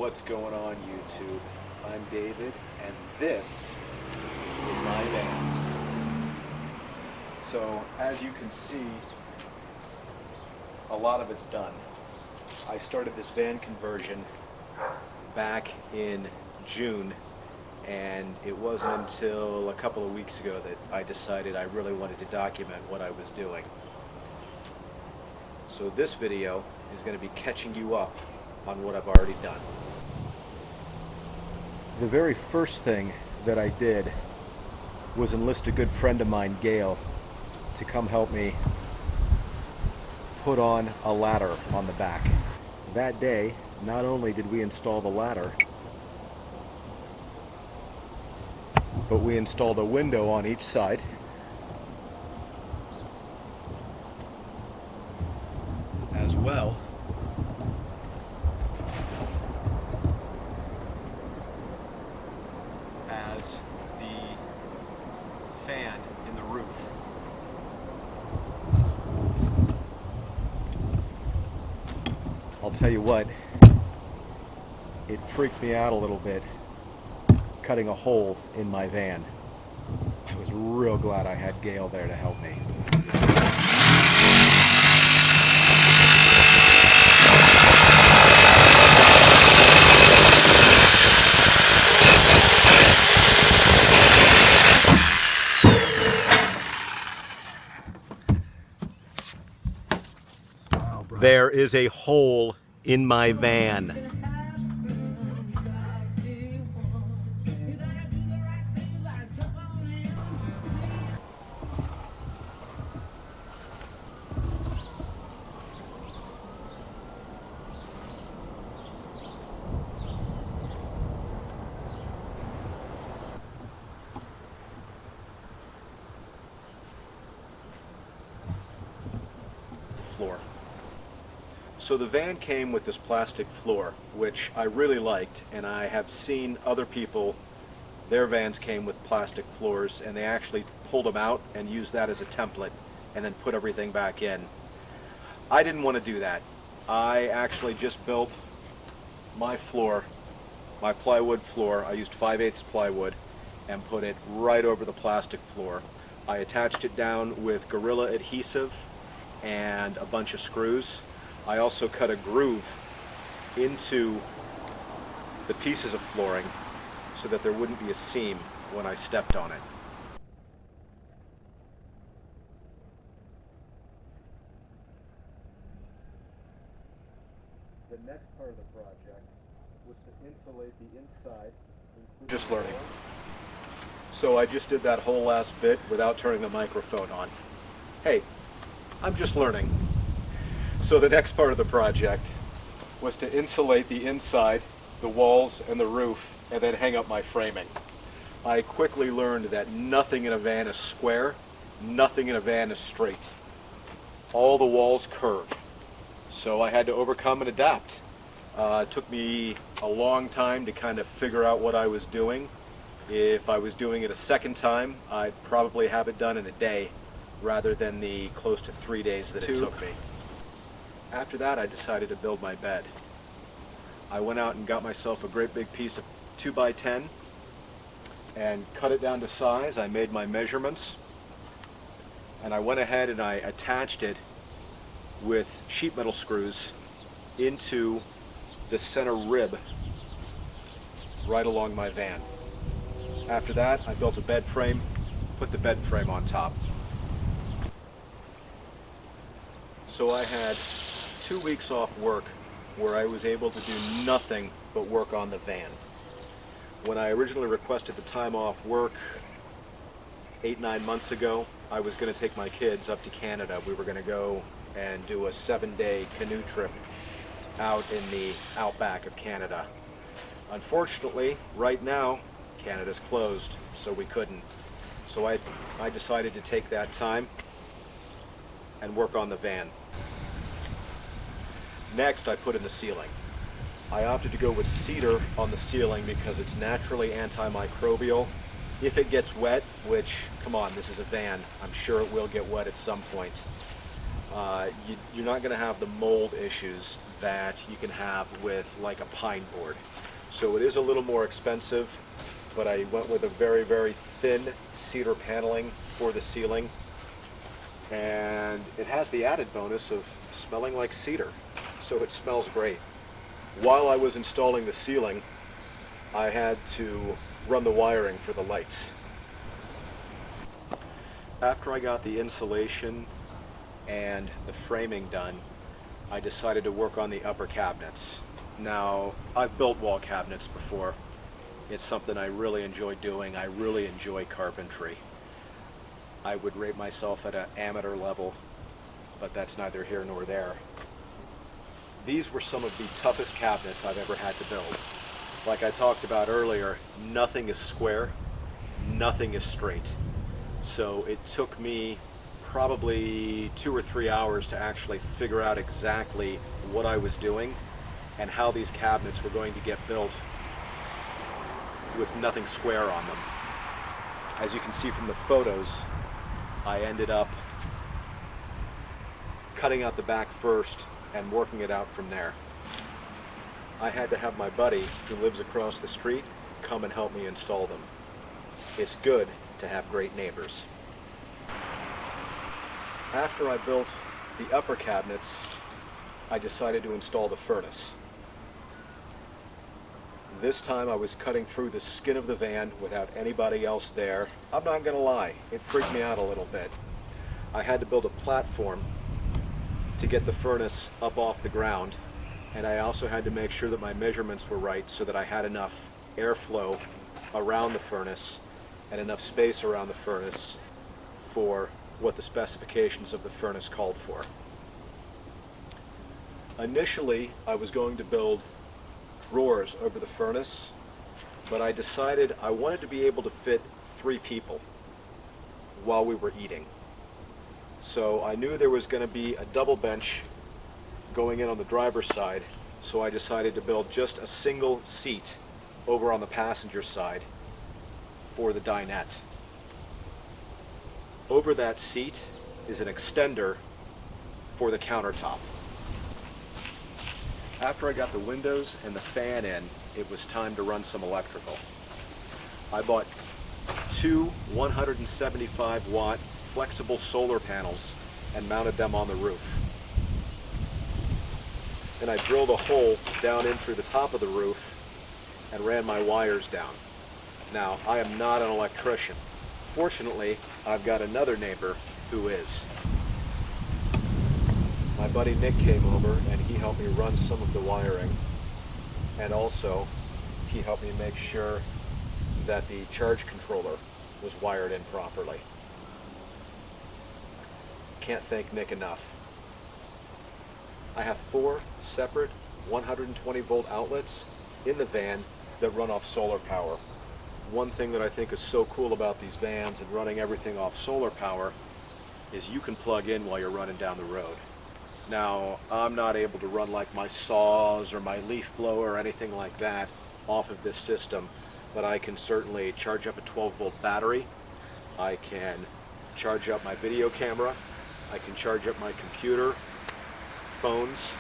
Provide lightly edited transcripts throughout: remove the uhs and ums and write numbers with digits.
What's going on, YouTube? I'm David, and this is my van. So, as you can see, a lot of it's done. I started this van conversion back in June, and it wasn't until a couple of weeks ago that I decided I really wanted to document what I was doing. So this video is going to be catching you up on what I've already done. The very first thing that I did was enlist a good friend of mine, Gail, to come help me put on a ladder on the back. That day, not only did we install the ladder, but we installed a window on each side, as well as the fan in the roof. I'll tell you what, it freaked me out a little bit cutting a hole in my van. I was real glad I had Gail there to help me. There is a hole in my van. Floor. So the van came with this plastic floor, which I really liked, and I have seen other people, their vans came with plastic floors, and they actually pulled them out and used that as a template and then put everything back in. I didn't want to do that. I actually just built my floor, my plywood floor. I used 5/8 plywood and put it right over the plastic floor. I attached it down with Gorilla adhesive and a bunch of screws. I also cut a groove into the pieces of flooring so that there wouldn't be a seam when I stepped on it. The next part of the project was to insulate the inside. Just learning. So I just did that whole last bit without turning the microphone on. Hey, I'm just learning. So the next part of the project was to insulate the inside, the walls, and the roof, and then hang up my framing. I quickly learned that nothing in a van is square, nothing in a van is straight. All the walls curve. So I had to overcome and adapt. It took me a long time to kind of figure out what I was doing. If I was doing it a second time, I'd probably have it done in a day rather than the close to 3 days that it took me. After that, I decided to build my bed. I went out and got myself a great big piece of 2x10 and cut it down to size. I made my measurements, and I went ahead and I attached it with sheet metal screws into the center rib right along my van. After that, I built a bed frame, put the bed frame on top. So I had 2 weeks off work where I was able to do nothing but work on the van. When I originally requested the time off work 8-9 months ago, I was going to take my kids up to Canada. We were going to go and do a 7-day canoe trip out in the outback of Canada. Unfortunately, right now, Canada's closed, so we couldn't. So I decided to take that time and work on the van. Next, I put in the ceiling. I opted to go with cedar on the ceiling because it's naturally antimicrobial. If it gets wet, which, come on, this is a van, I'm sure it will get wet at some point. you're not going to have the mold issues that you can have with like a pine board. So it is a little more expensive, but I went with a very, very thin cedar paneling for the ceiling, and it has the added bonus of smelling like cedar, so it smells great. While I was installing the ceiling, I had to run the wiring for the lights. After I got the insulation and the framing done, I decided to work on the upper cabinets. Now, I've built wall cabinets before. It's something I really enjoy doing. I really enjoy carpentry. I would rate myself at an amateur level, but that's neither here nor there. These were some of the toughest cabinets I've ever had to build. Like I talked about earlier, nothing is square, nothing is straight. So it took me probably 2 or 3 hours to actually figure out exactly what I was doing and how these cabinets were going to get built with nothing square on them. As you can see from the photos, I ended up cutting out the back first and working it out from there. I had to have my buddy, who lives across the street, come and help me install them. It's good to have great neighbors. After I built the upper cabinets, I decided to install the furnace. This time I was cutting through the skin of the van without anybody else there. I'm not gonna lie, it freaked me out a little bit. I had to build a platform to get the furnace up off the ground, and I also had to make sure that my measurements were right so that I had enough airflow around the furnace and enough space around the furnace for what the specifications of the furnace called for. Initially, I was going to build drawers over the furnace, but I decided I wanted to be able to fit 3 people while we were eating. So I knew there was going to be a double bench going in on the driver's side, so I decided to build just a single seat over on the passenger side for the dinette. Over that seat is an extender for the countertop. After I got the windows and the fan in, it was time to run some electrical. I bought 2 175-watt flexible solar panels and mounted them on the roof. Then I drilled a hole down in through the top of the roof and ran my wires down. Now, I am not an electrician. Fortunately, I've got another neighbor who is. My buddy Nick came over and he helped me run some of the wiring, and also he helped me make sure that the charge controller was wired in properly. Can't thank Nick enough. I have 4 separate 120 volt outlets in the van that run off solar power. One thing that I think is so cool about these vans and running everything off solar power is you can plug in while you're running down the road. Now, I'm not able to run like my saws or my leaf blower or anything like that off of this system, but I can certainly charge up a 12 volt battery. I can charge up my video camera. I can charge up my computer, phones.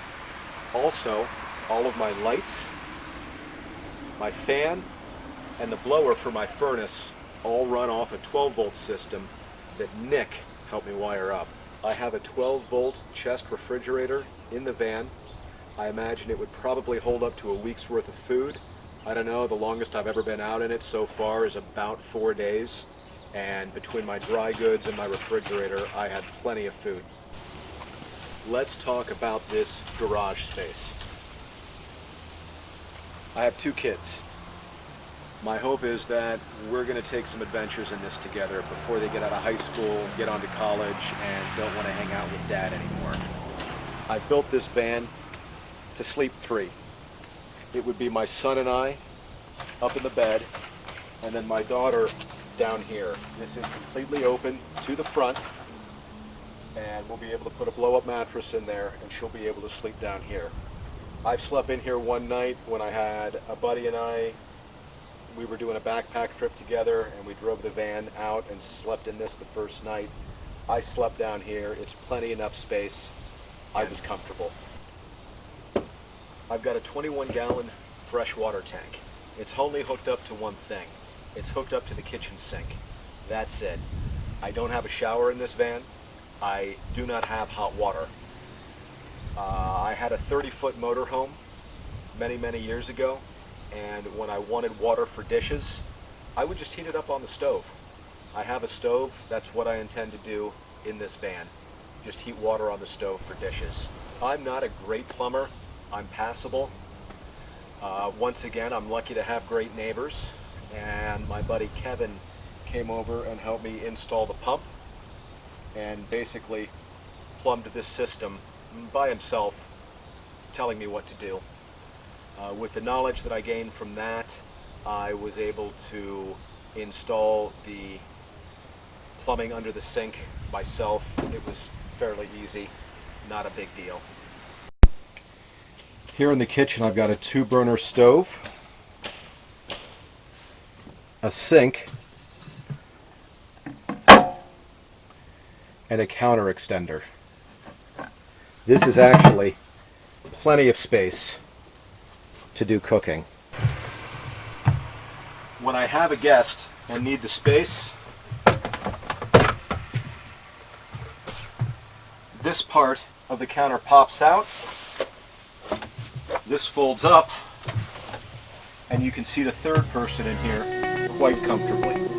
Also, all of my lights, my fan, and the blower for my furnace all run off a 12 volt system that Nick helped me wire up. I have a 12 volt chest refrigerator in the van. I imagine it would probably hold up to a week's worth of food. I don't know, the longest I've ever been out in it so far is about 4 days. And between my dry goods and my refrigerator, I had plenty of food. Let's talk about this garage space. I have 2 kids. My hope is that we're going to take some adventures in this together before they get out of high school, get on to college, and don't want to hang out with Dad anymore. I built this van to sleep 3. It would be my son and I up in the bed, and then my daughter down here. This is completely open to the front, and we'll be able to put a blow-up mattress in there, and she'll be able to sleep down here. I've slept in here one night when I had a buddy and I. We were doing a backpack trip together, and we drove the van out and slept in this the first night. I slept down here. It's plenty enough space. I was comfortable. I've got a 21-gallon freshwater tank. It's only hooked up to one thing. It's hooked up to the kitchen sink. That's it. I don't have a shower in this van. I do not have hot water. I had a 30-foot motorhome many years ago, and when I wanted water for dishes, I would just heat it up on the stove. I have a stove. That's what I intend to do in this van. Just heat water on the stove for dishes. I'm not a great plumber. I'm passable. Once again, I'm lucky to have great neighbors, and my buddy Kevin came over and helped me install the pump and basically plumbed this system by himself, telling me what to do. With the knowledge that I gained from that, I was able to install the plumbing under the sink myself. It was fairly easy, not a big deal. Here in the kitchen I've got a 2-burner stove, a sink, and a counter extender. This is actually plenty of space to do cooking. When I have a guest and need the space, this part of the counter pops out, this folds up, and you can seat a third person in here quite comfortably.